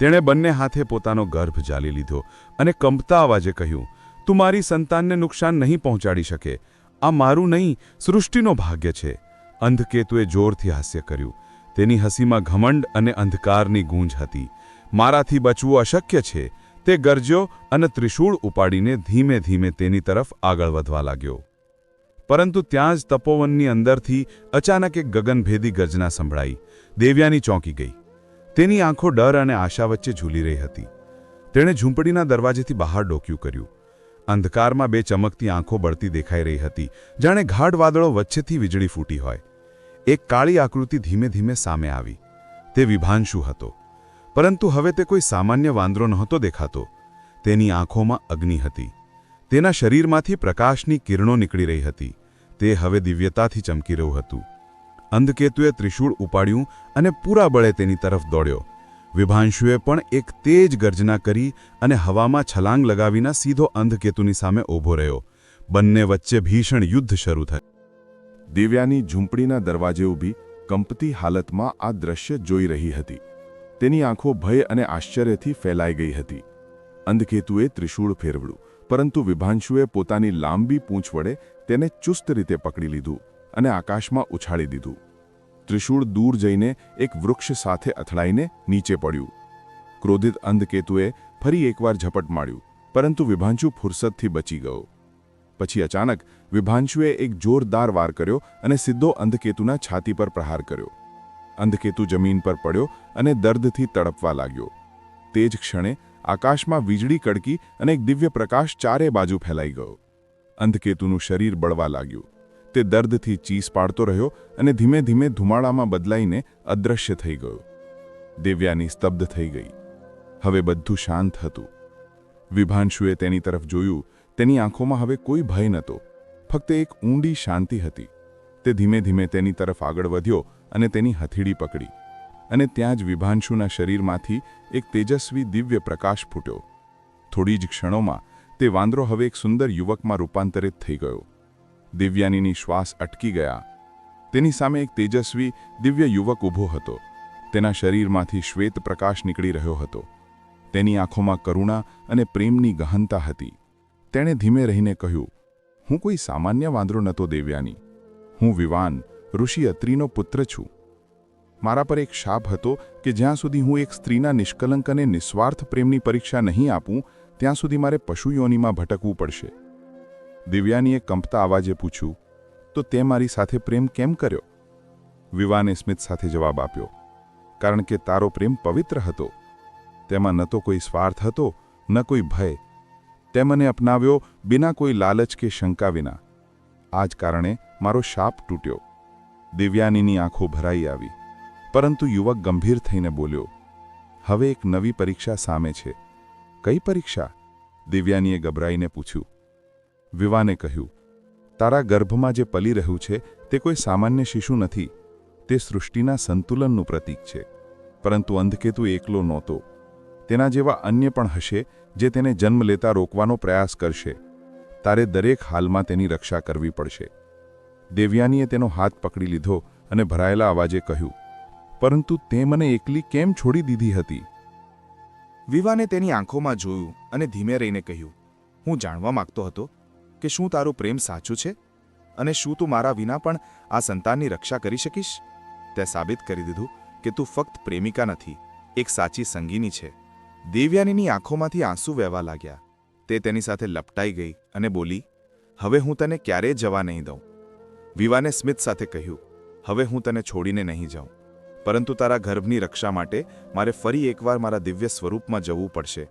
તેણે બંને હાથે પોતાનો ગર્ભ ઝાલી લીધો અને કંપતા અવાજે કહ્યું, તું મારી સંતાનને નુકસાન નહીં પહોંચાડી શકે. આ મારું નહીં, સૃષ્ટિનો ભાગ્ય છે. અંધકેતુએ જોરથી હાસ્ય કર્યું. તેની હસીમાં ઘમંડ અને અંધકારની ગૂંજ હતી. મારાથી બચવું અશક્ય છે. તે ગરજ્યો અને ત્રિશૂળ ઉપાડીને ધીમે ધીમે તેની તરફ આગળ વધવા લાગ્યો. પરંતુ ત્યાં જ તપોવનની અંદરથી અચાનક એક ગગનભેદી ગર્જના સંભળાઈ. દેવયાની ચોંકી ગઈ. તેની આંખો ડર અને આશા વચ્ચે ઝૂલી રહી હતી. તેણે ઝૂંપડીના દરવાજેથી બહાર ડોકિયું કર્યું. અંધકારમાં બે ચમકતી આંખો બળતી દેખાઈ રહી હતી, જાણે ગાઢ વાદળો વચ્ચેથી વીજળી ફૂટી હોય. એક કાળી આકૃતિ ધીમે ધીમે સામે આવી. તે વિભાંશુ હતો. પરંતુ હવે તે કોઈ સામાન્ય વાંદરો નહોતો દેખાતો. તેની આંખોમાં અગ્નિ હતી. તેના શરીરમાંથી પ્રકાશની કિરણો નીકળી રહી હતી. તે હવે દિવ્યતાથી ચમકી રહ્યું હતું. અંધકેતુએ ત્રિશૂળ ઉપાડ્યું અને પૂરા બળે તેની તરફ દોડ્યો. વિભાંશુએ પણ એક તેજ ગર્જના કરી અને હવામાં છલાંગ લગાવીને સીધો અંધકેતુની સામે ઊભો રહ્યો. બંને વચ્ચે ભીષણ યુદ્ધ શરૂ થયું. દેવયાની ઝૂંપડીના દરવાજે ઊભી કંપતી હાલતમાં આ દ્રશ્ય જોઈ રહી હતી. તેની આંખો ભય અને આશ્ચર્યથી ફેલાઈ ગઈ હતી. અંધકેતુએ ત્રિશૂળ ફેરવ્યું, પરંતુ વિભાંશુએ પોતાની લાંબી પૂંછ વડે તેને ચુસ્ત રીતે પકડી લીધું અને આકાશમાં ઉછાળી દીધું. ત્રિશૂળ દૂર જઈને એક વૃક્ષ સાથે અથડાઈને નીચે પડ્યું. ક્રોધિત અંધકેતુએ ફરી એકવાર ઝપટ માર્યું, પરંતુ વિભાંશુ ફુરસદથી બચી ગયો. પછી અચાનક વિભાંશુએ એક જોરદાર વાર કર્યો અને સીધો અંધકેતુના છાતી પર પ્રહાર કર્યો. અંધકેતુ જમીન પર પડ્યો અને દર્દથી તડપવા લાગ્યો. તે જ ક્ષણે આકાશમાં વીજળી કડકી અને એક દિવ્ય પ્રકાશ ચારે બાજુ ફેલાઈ ગયો. અંધકેતુનું શરીર બળવા લાગ્યું. તે દર્દથી ચીસ પાડતો રહ્યો અને ધીમે ધીમે ધુમાડામાં બદલાઈને અદૃશ્ય થઈ ગયો. દેવયાની સ્તબ્ધ થઈ ગઈ. હવે બધું શાંત હતું. વિભાંશુએ તેની તરફ જોયું. તેની આંખોમાં હવે કોઈ ભય નહોતો, ફક્ત એક ઊંડી શાંતિ હતી. તે ધીમે ધીમે તેની તરફ આગળ વધ્યો અને તેની હથેળી પકડી. અને ત્યાં જ વિભાંશુના શરીરમાંથી એક તેજસ્વી દિવ્ય પ્રકાશ ફૂટ્યો. થોડી જ ક્ષણોમાં તે વાંદરો હવે એક સુંદર યુવકમાં રૂપાંતરિત થઈ ગયો. દેવયાનીની શ્વાસ અટકી ગયા. તેની સામે એક તેજસ્વી દિવ્ય યુવક ઊભો હતો. તેના શરીરમાંથી શ્વેત પ્રકાશ નીકળી રહ્યો હતો. તેની આંખોમાં કરુણા અને પ્રેમની ગહનતા હતી. તેણે ધીમે રહીને કહ્યું, હું કોઈ સામાન્ય વાંદરો નહોતો દેવયાની. હું વિવાન ઋષિ અત્રિનો પુત્ર છું. મારા પર એક શાપ હતો કે જ્યાં સુધી હું એક સ્ત્રીના નિષ્કલંક અને નિસ્વાર્થ પ્રેમની પરીક્ષા નહીં આપું, ત્યાં સુધી મારે પશુ યોનિમાં ભટકવું પડશે. દેવયાનીએ કંપતા અવાજે પૂછ્યું, તો તે મારી સાથે પ્રેમ કેમ કર્યો? વિવાને સ્મિત સાથે જવાબ આપ્યો, કારણ કે તારો પ્રેમ પવિત્ર હતો. તેમાં ન તો કોઈ સ્વાર્થ હતો, ન કોઈ ભય. તે મને અપનાવ્યો બિના કોઈ લાલચ કે શંકા વિના. આ જ કારણે મારો શાપ તૂટ્યો. દેવયાનીની આંખો ભરાઈ આવી. પરંતુ યુવક ગંભીર થઈને બોલ્યો, હવે એક નવી પરીક્ષા સામે છે. કઈ પરીક્ષા? દેવયાનીએ ગભરાઈને પૂછ્યું. વિવાને કહ્યું, તારા ગર્ભમાં જે પલી રહ્યું છે તે કોઈ સામાન્ય શિશુ નથી. તે સૃષ્ટિના સંતુલનનું પ્રતીક છે. પરંતુ અંધકેતુ એકલો નહોતો. તેના જેવા અન્ય પણ હશે જે તેને જન્મ લેતા રોકવાનો પ્રયાસ કરશે. તારે દરેક હાલમાં તેની રક્ષા કરવી પડશે. દેવયાનીએ તેનો હાથ પકડી લીધો અને ભરાયેલા અવાજે કહ્યું, પરંતુ તે મને એકલી કેમ છોડી દીધી હતી? વિવાને તેની આંખોમાં જોયું અને ધીમે રહીને કહ્યું, હું જાણવા માંગતો હતો કે શું તારું પ્રેમ સાચું છે અને શું તું મારા વિના પણ આ સંતાનની રક્ષા કરી શકીશ? તે સાબિત કરી દીધું કે તું ફક્ત પ્રેમિકા નથી, એક સાચી સંગીની છે. દેવયાનીની આંખોમાંથી આંસુ વહેવા લાગ્યા. તે તેની સાથે લપટાઈ ગઈ અને બોલી, હવે હું તને ક્યારેય જવા નહીં દઉં. વિવાને સ્મિત સાથે કહ્યું, હવે હું તને છોડીને નહીં જાઉં, પરંતુ તારા ગર્ભની રક્ષા માટે મારે ફરી એકવાર મારા દિવ્ય સ્વરૂપમાં જવું પડશે.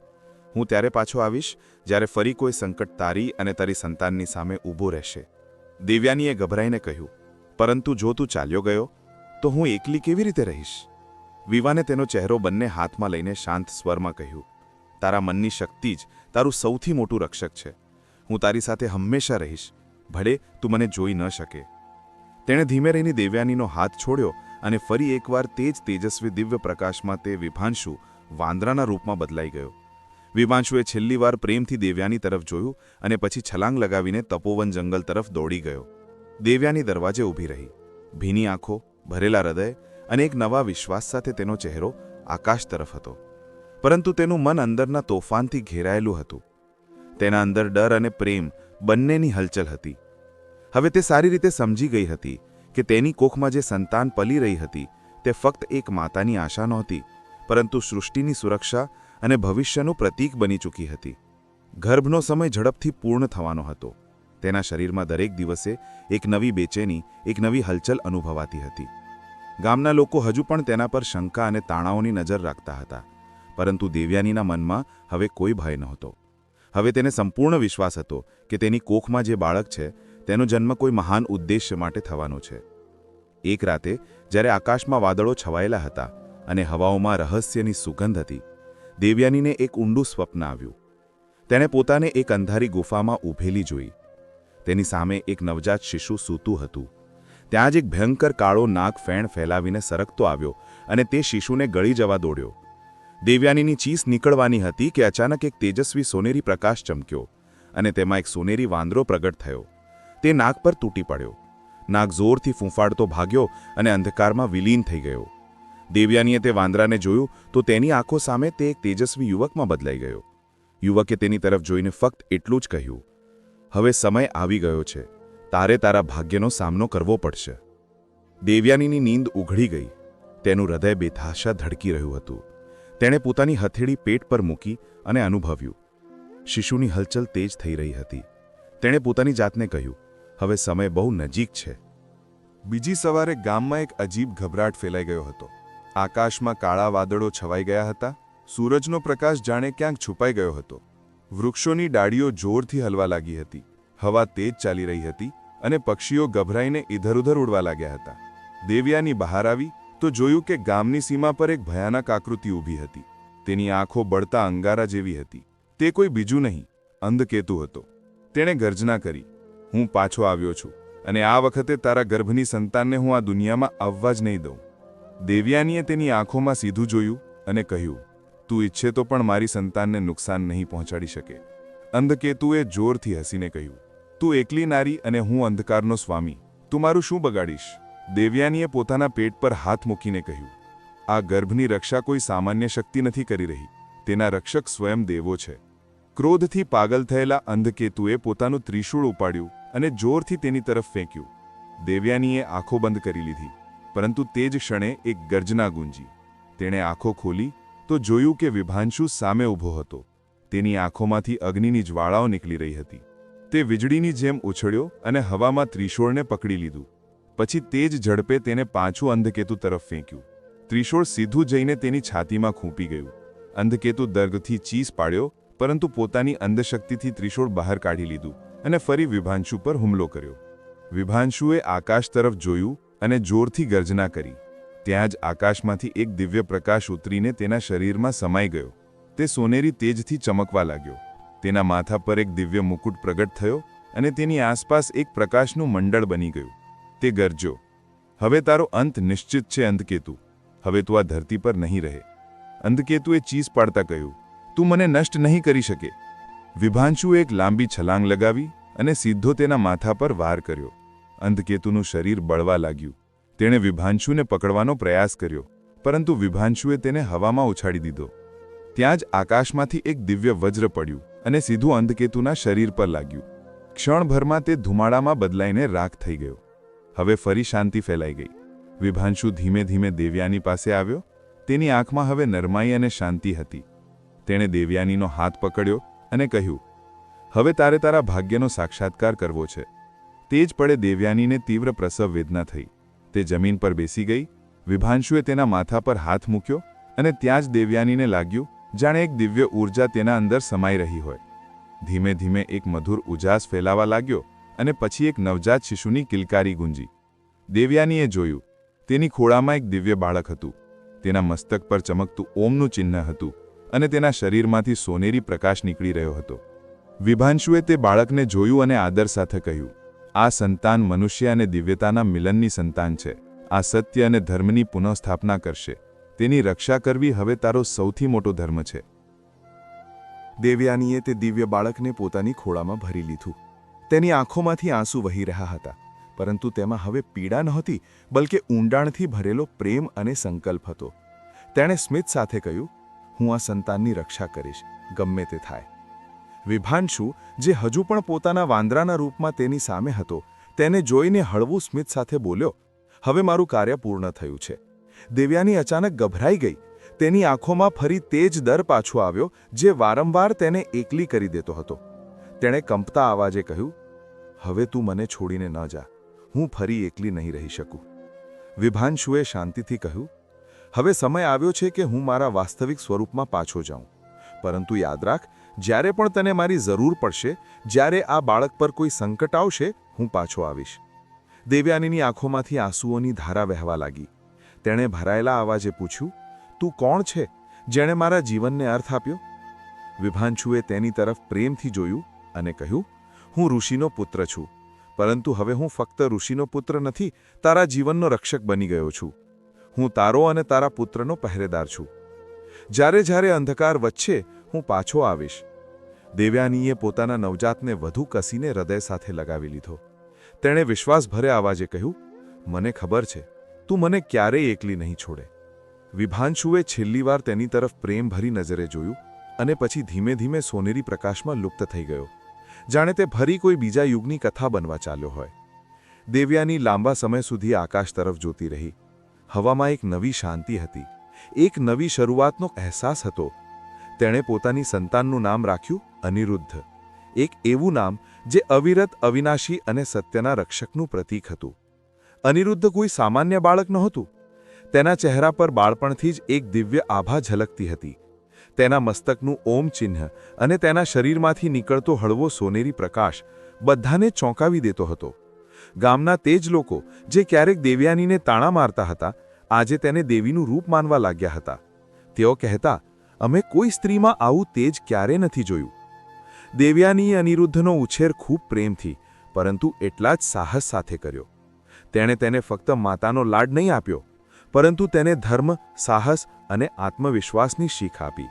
હું ત્યારે પાછો આવીશ જ્યારે ફરી કોઈ સંકટ તારી અને તારી સંતાનની સામે ઊભો રહેશે. દેવયાનીએ ગભરાઈને કહ્યું, પરંતુ જો તું ચાલ્યો ગયો તો હું એકલી કેવી રીતે રહીશ? વિવાને તેનો ચહેરો બંને હાથમાં લઈને શાંત સ્વરમાં કહ્યું, તારા મનની શક્તિ જ તારું સૌથી મોટું રક્ષક છે. હું તારી સાથે હંમેશા રહીશ, ભલે તું મને જોઈ ન શકે. તેણે ધીમે રહીને દેવયાનીનો હાથ છોડ્યો અને ફરી એકવાર તે જ તેજસ્વી દિવ્ય પ્રકાશમાં તે વિભાંશુ વાંદરાના રૂપમાં બદલાઈ ગયો. વિભાંશુએ છેલ્લી વાર પ્રેમથી દેવયાની તરફ જોયું અને પછી છલાંગ લગાવીને તપોવન જંગલ તરફ દોડી ગયો. દેવયાની દરવાજે ઊભી રહી, ભીની આંખો, ભરેલા હૃદય અને એક નવા વિશ્વાસ સાથે. તેનો ચહેરો આકાશ તરફ હતો, પરંતુ તેનું મન અંદરના તોફાનથી ઘેરાયેલું હતું. તેના અંદર ડર અને પ્રેમ બંનેની હલચલ હતી. હવે તે સારી રીતે સમજી ગઈ હતી કે તેની કોખમાં જે સંતાન પલી રહી હતી તે ફક્ત એક માતાની આશા નહોતી, પરંતુ સૃષ્ટિની સુરક્ષા અને ભવિષ્યનું પ્રતીક બની ચૂકી હતી. ગર્ભનો સમય ઝડપથી પૂર્ણ થવાનો હતો. તેના શરીરમાં દરેક દિવસે એક નવી બેચેની, એક નવી હલચલ અનુભવાતી હતી. ગામના લોકો હજુ પણ તેના પર શંકા અને તાણાઓની નજર રાખતા હતા, પરંતુ દેવયાનીના મનમાં હવે કોઈ ભય નહોતો. હવે તેને સંપૂર્ણ વિશ્વાસ હતો કે તેની કોખમાં જે બાળક છે તેનો જન્મ કોઈ મહાન ઉદ્દેશ્ય માટે થવાનો છે. એક રાતે જ્યારે આકાશમાં વાદળો છવાયેલા હતા અને હવાઓમાં રહસ્યની સુગંધ હતી, દેવયાનીને એક ઊંડું સ્વપ્ન આવ્યું. તેણે પોતાને એક અંધારી ગુફામાં ઊભેલી જોઈ. તેની સામે એક નવજાત શિશુ સૂતું હતું. ત્યાં જ એક ભયંકર કાળો નાગ ફેણ ફેલાવીને સરકતો આવ્યો અને તે શિશુને ગળી જવા દોડ્યો. દેવયાનીની ચીસ નીકળવાની હતી કે અચાનક એક તેજસ્વી સોનેરી પ્રકાશ ચમક્યો અને તેમાં એક સોનેરી વાંદરો પ્રગટ થયો. તે નાગ પર તૂટી પડ્યો. નાગ જોરથી ફૂંફાડતો ભાગ્યો અને અંધકારમાં વિલીન થઈ ગયો. દેવયાનીએ તે વાંદરાને જોયું તો તેની આંખો સામે તે એક તેજસ્વી યુવકમાં બદલાઈ ગયો. યુવકે તેની તરફ જોઈને ફક્ત એટલું જ કહ્યું, હવે સમય આવી ગયો છે, તારે તારા ભાગ્યનો સામનો કરવો પડશે. દેવયાનીની નીંદ ઉઘડી ગઈ. તેનું હૃદય બેતાશા ધડકી રહ્યું હતું. તેણે પોતાની હથેળી પેટ પર મૂકી અને અનુભવ્યું. શિશુની હલચલ તેજ થઈ રહી હતી. તેણે પોતાની જાતને કહ્યું, હવે સમય બહુ નજીક છે. બીજી સવારે ગામમાં એક અજીબ ગભરાટ ફેલાઈ ગયો હતો. આકાશમાં કાળા વાદળો છવાઈ ગયા હતા. સૂરજનો પ્રકાશ જાણે ક્યાંક છુપાઈ ગયો હતો. વૃક્ષોની ડાળીઓ જોરથી હલવા લાગી હતી. હવા તેજ ચાલી રહી હતી અને પક્ષીઓ ગભરાઈને ઇધર-ઉધર ઉડવા લાગ્યા હતા. દેવયાની બહાર આવી તો જોયું કે ગામની સીમા પર એક ભયાનક આકૃતિ ઊભી હતી. તેની આંખો બળતા અંગારા જેવી હતી. તે કોઈ બીજું નહીં, અંધકેતુ હતો. તેણે ગર્જના કરી, હું પાછો આવ્યો છું અને આ વખતે તારા ગર્ભની સંતાનને હું આ દુનિયામાં આવવા જ નહીં દઉં. દેવયાનીએ તેની આંખોમાં સીધું જોયું અને કહ્યું, તું ઈચ્છે તો પણ મારી સંતાનને નુકસાન નહીં પહોંચાડી શકે. અંધકેતુએ જોરથી હસીને કહ્યું, તું એકલી નારી અને હું અંધકારનો સ્વામી, તું મારું શું બગાડીશ? દેવયાનીએ પોતાના પેટ પર હાથ મૂકીને કહ્યું, આ ગર્ભની રક્ષા કોઈ સામાન્ય શક્તિ નથી કરી રહી, તેના રક્ષક સ્વયં દેવો છે. ક્રોધથી પાગલ થયેલા અંધકેતુએ પોતાનું ત્રિશૂળ ઉપાડ્યું અને જોરથી તેની તરફ ફેંક્યું. દેવયાનીએ આંખો બંધ કરી લીધી, પરંતુ તે જ ક્ષણે એક ગર્જના ગુંજી. તેણે આંખો ખોલી તો જોયું કે વિભાંશુ સામે ઊભો હતો. તેની આંખોમાંથી અગ્નિની જ્વાળાઓ નીકળી રહી હતી. તે વીજળીની જેમ ઉછળ્યો અને હવામાં ત્રિશૂળને પકડી લીધું. પછી તે જ ઝડપે તેને પાછું અંધકેતુ તરફ ફેંક્યું. ત્રિશૂળ સીધું જઈને તેની છાતીમાં ખૂંપી ગયું. અંધકેતુ દર્દથી ચીસ પાડ્યો, પરંતુ પોતાની અંધશક્તિથી ત્રિશૂળ બહાર કાઢી લીધું અને ફરી વિભાંશુ પર હુમલો કર્યો. વિભાંશુએ આકાશ તરફ જોયું અને જોરથી ગર્જના કરી. ત્યાં જ આકાશમાંથી એક દિવ્ય પ્રકાશ ઉતરીને તેના શરીરમાં સમાઈ ગયો. તે સોનેરી તેજથી ચમકવા લાગ્યો. તેના માથા પર એક દિવ્ય મુકુટ પ્રગટ થયો અને તેની આસપાસ એક પ્રકાશનું મંડળ બની ગયું. તે ગરજ્યો, હવે તારો અંત નિશ્ચિત છે અંધકેતુ. હવે તું આ ધરતી પર નહીં રહે. અંધકેતુએ ચીસ પાડતા કહ્યું, તું મને નષ્ટ નહીં કરી શકે. વિભાંશુએ એક લાંબી છલાંગ લગાવી અને સીધો તેના માથા પર વાર કર્યો. અંધકેતુનું શરીર બળવા લાગ્યું. તેણે વિભાંશુને પકડવાનો પ્રયાસ કર્યો, પરંતુ વિભાંશુએ તેને હવામાં ઉછાળી દીધો. ત્યાં જ આકાશમાંથી એક દિવ્ય વજ્ર પડ્યું અને સીધું અંધકેતુના શરીર પર લાગ્યું. ક્ષણભરમાં તે ધુમાડામાં બદલાઈને રાખ થઈ ગયો. હવે ફરી શાંતિ ફેલાઈ ગઈ. વિભાંશુ ધીમે ધીમે દેવયાની પાસે આવ્યો. તેની આંખમાં હવે નરમાઈ અને શાંતિ હતી. તેણે દેવયાનીનો હાથ પકડ્યો અને કહ્યું, હવે તારે તારા ભાગ્યનો સાક્ષાત્કાર કરવો છે. તે જ પળે દેવયાનીને તીવ્ર પ્રસવ વેદના થઈ. તે જમીન પર બેસી ગઈ. વિભાંશુએ તેના માથા પર હાથ મૂક્યો અને ત્યાં જ દેવયાનીને લાગ્યું જાણે એક દિવ્ય ઊર્જા તેના અંદર સમાઈ રહી હોય. ધીમે ધીમે એક મધુર ઉજાસ ફેલાવા લાગ્યો અને પછી એક નવજાત શિશુની કિલકારી ગુંજી. દેવયાનીએ જોયું. તેની ખોળામાં એક દિવ્ય બાળક હતું. તેના મસ્તક પર ચમકતું ઓમનું ચિહ્ન હતું અને તેના શરીરમાંથી સોનેરી પ્રકાશ નીકળી રહ્યો હતો. વિભાંશુએ તે બાળકને જોયું અને આદર સાથે કહ્યું, આ સંતાન મનુષ્ય અને દિવ્યતાના મિલનની સંતાન છે. આ સત્ય અને ધર્મની પુનઃસ્થાપના કરશે. તેની રક્ષા કરવી હવે તારો સૌથી મોટો ધર્મ છે. દેવયાનીએ તે દિવ્ય બાળકને પોતાની ખોળામાં ભરી લીધું. તેની આંખોમાંથી આંસુ વહી રહ્યા હતા, પરંતુ તેમાં હવે પીડા નહોતી, બલકે ઊંડાણથી ભરેલો પ્રેમ અને સંકલ્પ હતો. તેણે સ્મિત સાથે કહ્યું, હું આ સંતાનની રક્ષા કરીશ, ગમે તે થાય. વિભાંશુ, જે હજુ પણ પોતાના વાંદરાના રૂપમાં તેની સામે હતો, તેને જોઈને હળવું સ્મિત સાથે બોલ્યો, હવે મારું કાર્ય પૂર્ણ થયું છે. દેવયાની અચાનક ગભરાઈ ગઈ. તેની આંખોમાં ફરી તે જ ડર પાછો આવ્યો જે વારંવાર તેને એકલી કરી દેતો હતો. તેણે કંપતા અવાજે કહ્યું, હવે તું મને છોડીને ન જા. હું ફરી એકલી નહીં રહી શકું. વિભાંશુએ શાંતિથી કહ્યું, હવે સમય આવ્યો છે કે હું મારા વાસ્તવિક સ્વરૂપમાં પાછો જાઉં. પરંતુ યાદ રાખ, જ્યારે પણ તને મારી જરૂર પડશે, જ્યારે આ બાળક પર કોઈ સંકટ આવશે, હું પાછો આવીશ. દેવયાનીની આંખોમાંથી આંસુઓની ધારા વહેવા લાગી. તેણે ભરાયેલા અવાજે પૂછ્યું, તું કોણ છે જેણે મારા જીવનને અર્થ આપ્યો? વિભાંશુએ તેની તરફ પ્રેમથી જોયું અને કહ્યું, હું ઋષિનો પુત્ર છું, પરંતુ હવે હું ફક્ત ઋષિનો પુત્ર નથી, તારા જીવનનો રક્ષક બની ગયો છું. હું તારો અને તારા પુત્રનો પહેરેદાર છું. જ્યારે જ્યારે અંધકાર વચ્ચે હું પાછો આવીશ. દેવયાનીએ પોતાના નવજાતને વધુ કસીને હૃદય સાથે લગાવી લીધો. તેણે વિશ્વાસભરે અવાજે કહ્યું, મને ખબર છે, તું મને ક્યારેય એકલી નહીં છોડે. વિભાંશુએ છેલ્લી વાર તેની તરફ પ્રેમભરી નજરે જોયું અને પછી ધીમે ધીમે સોનેરી પ્રકાશમાં લુપ્ત થઈ ગયો, જાણે તે ફરી કોઈ બીજા યુગની કથા બનવા ચાલ્યો હોય. દેવયાની લાંબા સમય સુધી આકાશ તરફ જોતી રહી. હવામાં એક નવી શાંતિ હતી, એક નવી શરૂઆતનો અહેસાસ હતો. તેણે પોતાની સંતાનનું નામ રાખ્યું અનિરુદ્ધ. એક એવું નામ જે અવિરત, અવિનાશી અને સત્યના રક્ષકનું પ્રતીક હતું. અનિરુદ્ધ કોઈ સામાન્ય બાળક નહોતું. તેના ચહેરા પર બાળપણથી જ એક દિવ્ય આભા ઝલકતી હતી. તેના મસ્તકનું ઓમ ચિહ્ન અને તેના શરીરમાંથી નીકળતો હળવો સોનેરી પ્રકાશ બધાને ચોંકાવી દેતો હતો. ગામના તે જ લોકો જે ક્યારેક દેવયાનીને તાણા મારતા હતા, આજે તેને દેવીનું રૂપ માનવા લાગ્યા હતા. તેઓ કહેતા, અમે કોઈ સ્ત્રીમાં આવું તેજ ક્યારે નથી જોયું. દેવયાનીએ અનિરુદ્ધનો ઉછેર ખૂબ પ્રેમથી, પરંતુ એટલા જ સાહસ સાથે કર્યો. તેણે તેને ફક્ત માતાનો લાડ નહીં આપ્યો, પરંતુ તેને ધર્મ, સાહસ અને આત્મવિશ્વાસની શીખ આપી.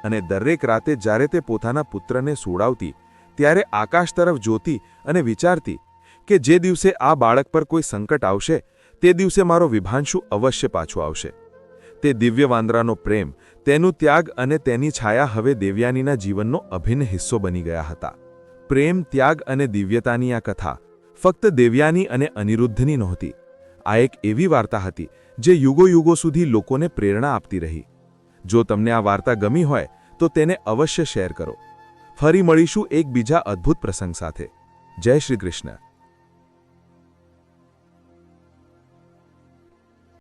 અને દરેક રાતે જ્યારે તે પોતાના પુત્રને સુવડાવતી, ત્યારે આકાશ તરફ જોતી અને વિચારતી કે જે દિવસે આ બાળક પર કોઈ સંકટ આવશે, તે દિવસે મારો વિભાંશુ અવશ્ય પાછો આવશે. તે દિવ્ય વાંદરાનો પ્રેમ, તેનું ત્યાગ અને તેની છાયા હવે દેવયાનીના જીવનનો અભિન્ન હિસ્સો બની ગયા હતા. પ્રેમ, ત્યાગ અને દિવ્યતાની આ કથા ફક્ત દેવયાની અને અનિરુદ્ધની નહોતી. આ એક એવી વાર્તા હતી જે યુગો યુગો સુધી લોકોને પ્રેરણા આપતી રહી. જો તમને આ વાર્તા ગમી હોય તો તેને અવશ્ય શેર કરો. ફરી મળીશું એક બીજા અદ્ભુત પ્રસંગ સાથે. જય શ્રી કૃષ્ણ.